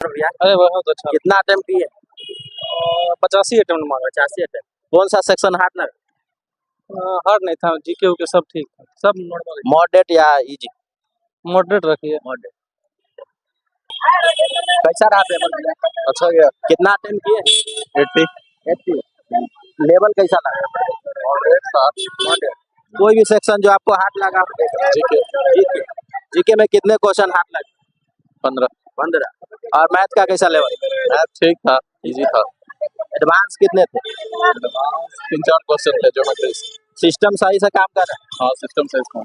भैया अरे बहुत अच्छा। कितना अटेम्प्ट किए? 85 अटेम्प्ट मारा। 85 अटेम्प्ट। कौन सा सेक्शन हार्ड लगा? हार्ड नहीं था, जीके उके सब ठीक था, सब नॉर्मल। मॉडरेट या इजी? मॉडरेट रखिए। मॉडरेट। कैसा रहा पेपर भैया? अच्छा गया। कितना अटेम्प्ट किए? 80। 80। लेवल कैसा लगा? मॉडरेट था। मॉडरेट। कोई भी सेक्शन जो आपको हार्ड लगा? जीके। जीके। जीके में कितने क्वेश्चन हार्ड लगे? 15। 15। और मैथ का कैसा लेवल? मैथ ठीक था, इजी था। एडवांस कितने थे? 3-4 क्वेश्चन थे ज्योमेट्री से। सिस्टम सही से काम कर रहा है? हाँ, सिस्टम से इसका।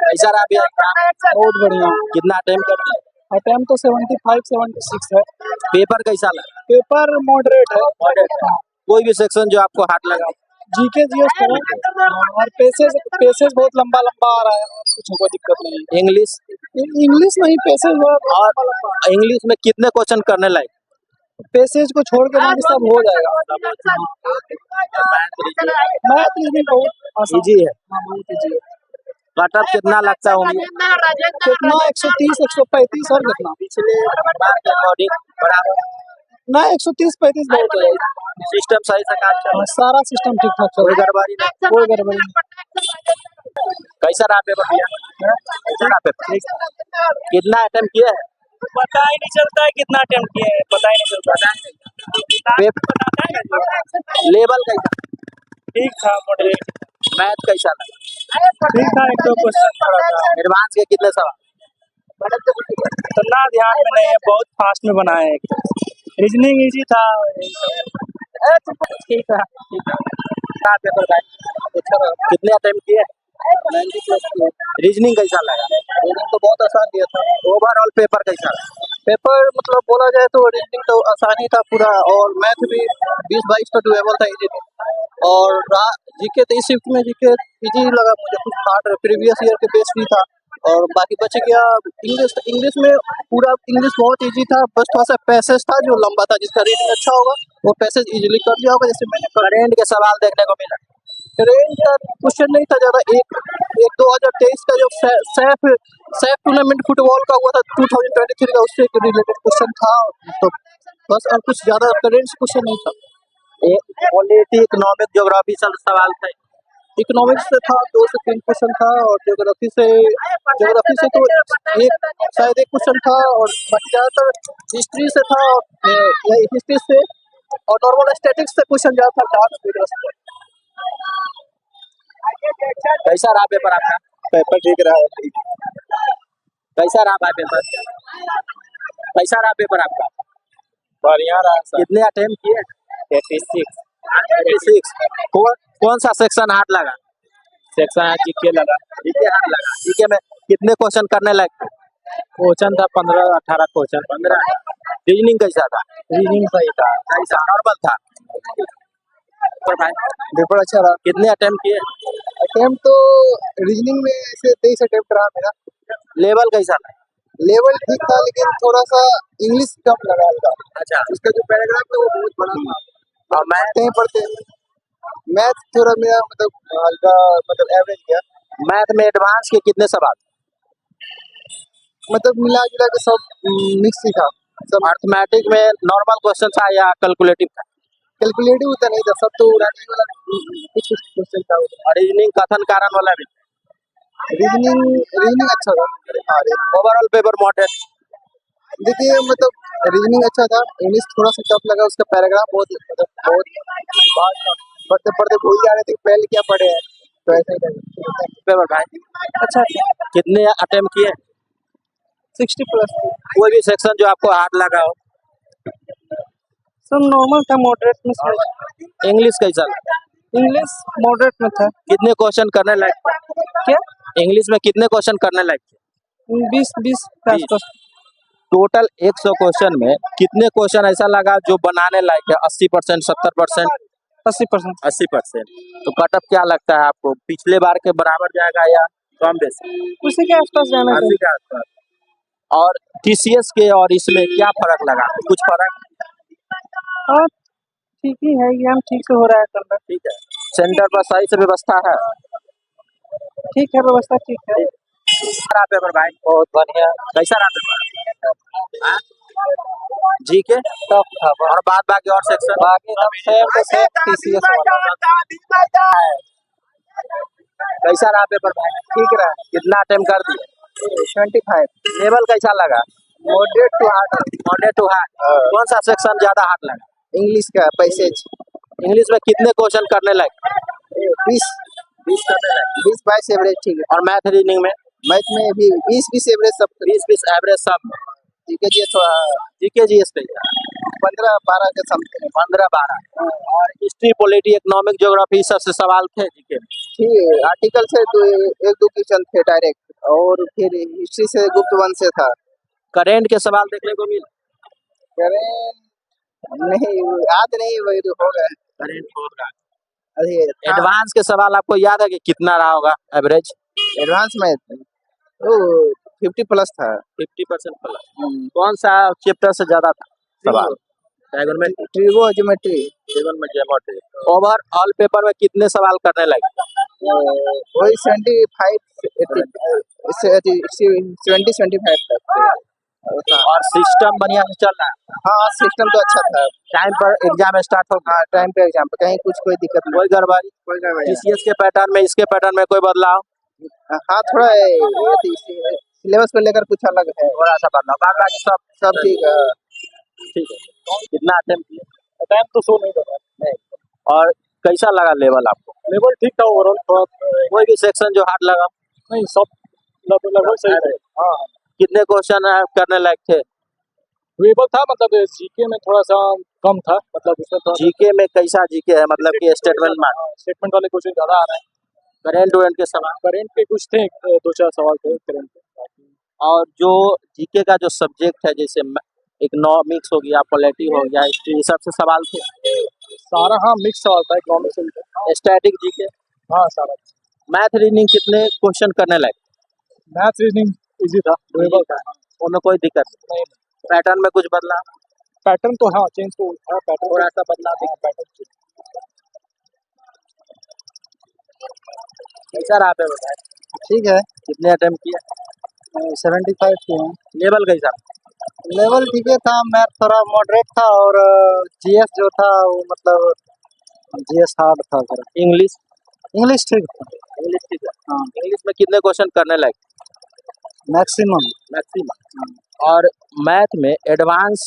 कैसा रहा भैया एग्जाम? बहुत बढ़िया। कितना अटेम्प्ट करते हैं? अटेम्प्ट तो 75-76 है। पेपर कैसा लगा? पेपर मॉडरेट है। मॉडरेट। कोई भी सेक्शन जो आपको हार्ड लगा? जीके जीएस था और पेसेस बहुत लंबा लंबा आ रहा है, कुछ कोई दिक्कत नहीं है। इंग्लिश? इंग्लिश नहीं, पेसेज बहुत और लंबा लंबा। इंग्लिश में कितने क्वेश्चन करने लायक? पेसेज को छोड़ के बाकी सब हो जाएगा। मैथ रीजनिंग बहुत आसान इजी है। हाँ, बहुत इजी है। कट ऑफ कितना लगता है उम्मीद? कितना 130-135 और कितना पिछले बार के अकॉर्डिंग बराबर? ना 130-135 बहुत है। सिस्टम सही से काम चल रहा है? सारा सिस्टम ठीक ठाक चल कोई रहा गड़बड़ी नहीं? है, कोई गड़बड़ी नहीं। कैसा रहा पेपर भैया? कैसा रहा पेपर? कितना अटेम्प्ट किए हैं? पता ही नहीं चलता है कितना अटेम्प्ट किए हैं, पता ही नहीं चलता। पेपर लेवल कैसा? ठीक था, मॉडरेट। मैथ कैसा लगा? ठीक था, 1-2 क्वेश्चन थोड़ा सा एडवांस के कितने सवाल? इतना ध्यान में नहीं है, बहुत फास्ट में बनाए हैं। रीजनिंग इजी था। ठीक है। कहाँ पेपर भाई? कितने अटेम्प्ट किए? 90+ किए। रीजनिंग कैसा लगा? रीजनिंग तो बहुत आसान दिया था। ओवरऑल पेपर कैसा लगा? पेपर मतलब बोला जाए तो रीजनिंग तो आसान ही था पूरा, और मैथ भी 20-22 तो डुएबल था, इजी था। और जीके तो इस शिफ्ट में जीके इजी लगा मुझे, कुछ हार्ड प्रीवियस ईयर के बेस भी था। और बाकी बच गया इंग्लिश में पूरा इंग्लिश बहुत इजी था, बस थोड़ा सा पैसेज था जो लंबा था, जिसका रीडिंग अच्छा होगा वो पैसेज इजीली कर लिया होगा। जैसे मैंने करेंट के सवाल देखने को मिला? ट्रेन का क्वेश्चन नहीं था ज्यादा। एक 2023 का जो सैफ टूर्नामेंट फुटबॉल का हुआ था 2023 का, उससे रिलेटेड क्वेश्चन था, तो बस और कुछ ज्यादा करेंट से क्वेश्चन नहीं था। पॉलिटी, इकोनॉमिक, ज्योग्राफी सब सवाल थे? इकोनॉमिक्स से था 2 से 3 क्वेश्चन था, और ज्योग्राफी से तो शायद एक क्वेश्चन था, और बाकी ज्यादातर हिस्ट्री से था। हिस्ट्री से और नॉर्मल स्टैटिक्स से क्वेश्चन ज्यादा था, डार्क फिगर्स से। कैसा रहा पेपर आपका? पेपर ठीक रहा। कैसा रहा भाई पेपर? कैसा रहा पेपर आपका? बढ़िया रहा सर। कितने अटेम्प्ट किए? 86। 86। कौन सा सेक्शन हार्ड लगा? सेक्शन जीके लगा। जीके हार्ड लगा। जीके में कितने क्वेश्चन करने लगे? क्वेश्चन था 15-18 क्वेश्चन। 15। रीजनिंग कैसा था? रीजनिंग सही था। कैसा नॉर्मल था? पर भाई पेपर अच्छा रहा। कितने अटेम्प्ट किए? अटेम्प्ट तो रीजनिंग में ऐसे 23 अटेम्प्ट रहा मेरा। लेवल कैसा था? लेवल ठीक था, लेकिन थोड़ा सा इंग्लिश कम लगा था। अच्छा। उसका जो पैराग्राफ था वो बहुत बड़ा था, और पढ़ते मैथ थोड़ा मेरा मतलब हल्का, मतलब एवरेज गया। मैथ में एडवांस के कितने सवाल? मतलब मिला जुला के सब मिक्स ही था। सब अर्थमेटिक में नॉर्मल क्वेश्चन था या कैलकुलेटिव था? कैलकुलेटिव उतना नहीं था, सब तो रनिंग वाला कुछ क्वेश्चन था। और रीजनिंग कथन कारण वाला भी? रीजनिंग अच्छा था। Overall paper moderate? देखिए मतलब रीजनिंग अच्छा था, इंग्लिश थोड़ा सा टफ लगा, उसका पैराग्राफ बहुत पढ़ते पढ़ते भूल जा रहे थे पहले क्या पढ़े हैं, तो ऐसा ही था पेपर भाई। अच्छा। कितने अटेम्प्ट किए? 60+। कोई भी सेक्शन जो आपको हार्ड लगा हो? सब नॉर्मल था, मॉडरेट में। इंग्लिश कैसा लगा? इंग्लिश मॉडरेट में था। कितने क्वेश्चन करने लायक? क्या? इंग्लिश में कितने क्वेश्चन करने लायक थे? 20 के आसपास। टोटल 100 क्वेश्चन में कितने क्वेश्चन ऐसा लगा जो बनाने लायक है? 80%, 70%? 80%। 80%। तो कट ऑफ क्या लगता है आपको, पिछले बार के बराबर जाएगा या कम बेसी? उसी के आसपास जाना चाहिए। 80 के आसपास। और टीसीएस के और इसमें क्या फर्क लगा? कुछ फर्क? हाँ, ठीक ही है, एग्जाम ठीक से हो रहा है करना। ठीक है। सेंटर पर सही से व्यवस्था है? ठीक है, व्यवस्था ठीक है। रहा पेपर भाई? बहुत बढ़िया। कैसा रहा पेपर? हाँ? जी के टफ था और बाद बाकी और सेक्शन बाकी सब सेम टू सेम टीसीएस वाला। कैसा रहा पेपर भाई? ठीक रहा। कितना अटेम्प्ट कर दिए? 25 लेवल कैसा लगा? Moderate to hard. Moderate to hard. कौन सा सेक्शन ज्यादा हार्ड लगा? इंग्लिश का पैसेज इंग्लिश में कितने क्वेश्चन करने लगे? 20 20 करने लगे। 22 एवरेज ठीक है। और मैथ रीजनिंग में मैथ में भी 20 एवरेज सब 20 एवरेज सब। जीके जी थोड़ा जीके जीएस कैसा? 15-12 के समथिंग 15-12। और हिस्ट्री पॉलिटी इकोनॉमिक ज्योग्राफी सबसे सवाल थे जीके में? ठीक। आर्टिकल से एक दो क्वेश्चन थे डायरेक्ट और फिर हिस्ट्री से गुप्त वंश से था। करेंट के सवाल देखने को मिले? करें नहीं याद नहीं वही तो हो गए। करेंट होगा। अरे एडवांस के सवाल आपको याद है कि कितना रहा होगा एवरेज? एडवांस में वो 50 प्लस था। 50% प्लस। कौन सा चैप्टर से ज्यादा था सवाल? ट्रायगोनोमेट्री, ट्रिगोनोमेट्री, ज्योमेट्री। ओवरऑल पेपर में कितने सवाल करने लगे? वही 75 तक। और सिस्टम बढ़िया से चल रहा है? हाँ सिस्टम तो अच्छा था। टाइम पर एग्जाम स्टार्ट हो गया? हाँ टाइम पे एग्जाम पे कहीं कुछ कोई दिक्कत नहीं। कोई गड़बड़ी? टीसीएस के पैटर्न में इसके पैटर्न में कोई बदलाव? हाँ थोड़ा सिलेबस को लेकर कुछ अलग है। थोड़ा सा बदलाव, बाद बाकी सब ठीक है। ठीक है। कितना अटेम्प्ट किए? टाइम तो शो नहीं कर रहा है। और कैसा लगा लेवल आपको? लेवल ठीक था ओवरऑल। कोई भी सेक्शन जो हार्ड लगा? नहीं सब लगभग सही है। हाँ कितने क्वेश्चन करने लायक थे? वेबल था मतलब जीके में थोड़ा सा कम था मतलब उसमें तो जीके में कैसा जीके है मतलब कि स्टेटमेंट मार्क? स्टेटमेंट वाले क्वेश्चन ज्यादा आ रहे हैं। करेंट वेंट के सवाल? करेंट के कुछ थे 2-4 सवाल थे करेंट के। और जो जीके का जो सब्जेक्ट है जैसे इकोनॉमिक्स हो गया, पॉलिटी हो गया, हिस्ट्री, सबसे सवाल थे सारा हाँ मिक्स सवाल था इकोनॉमिक्स से। Static GK? हाँ सारा। मैथ रीजनिंग कितने क्वेश्चन करने लगे? मैथ रीजनिंग इजी था वेबल था। उनमें कोई दिक्कत नहीं? पैटर्न में कुछ बदला? पैटर्न तो हाँ चेंज तो था पैटर्न थोड़ा सा बदला हाँ, पैटर्न कैसा रहा पे बताए? ठीक है। कितने अटेम्प्ट किए? 75 के हैं। लेवल कैसा? लेवल ठीक है था। मैथ थोड़ा मॉडरेट था और जीएस जो था वो मतलब जीएस हार्ड था थोड़ा। इंग्लिश? इंग्लिश ठीक था। इंग्लिश ठीक है। हाँ इंग्लिश में कितने क्वेश्चन करने लगे? मैक्सिमम। मैक्सिमम। और मैथ में एडवांस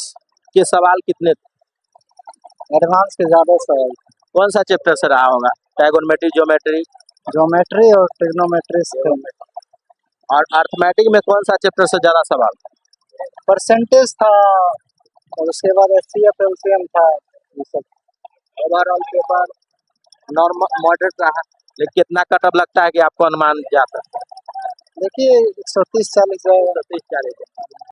के सवाल कितने थे? एडवांस के ज़्यादा सवाल। कौन सा चैप्टर से रहा होगा? ट्रायगोनोमेट्री, ज्योमेट्री? ज्योमेट्री और ट्रिग्नोमेट्री से। और अर्थमेटिक में कौन सा चैप्टर से ज्यादा सवाल? परसेंटेज था और उसके बाद एचसीएफ एलसीएम था ये सब। ओवरऑल पेपर नॉर्मल मॉडरेट रहा, लेकिन कितना कटअप लगता है कि आपको अनुमान जाता है? देखिए 130-40 जाएगा। 30-40।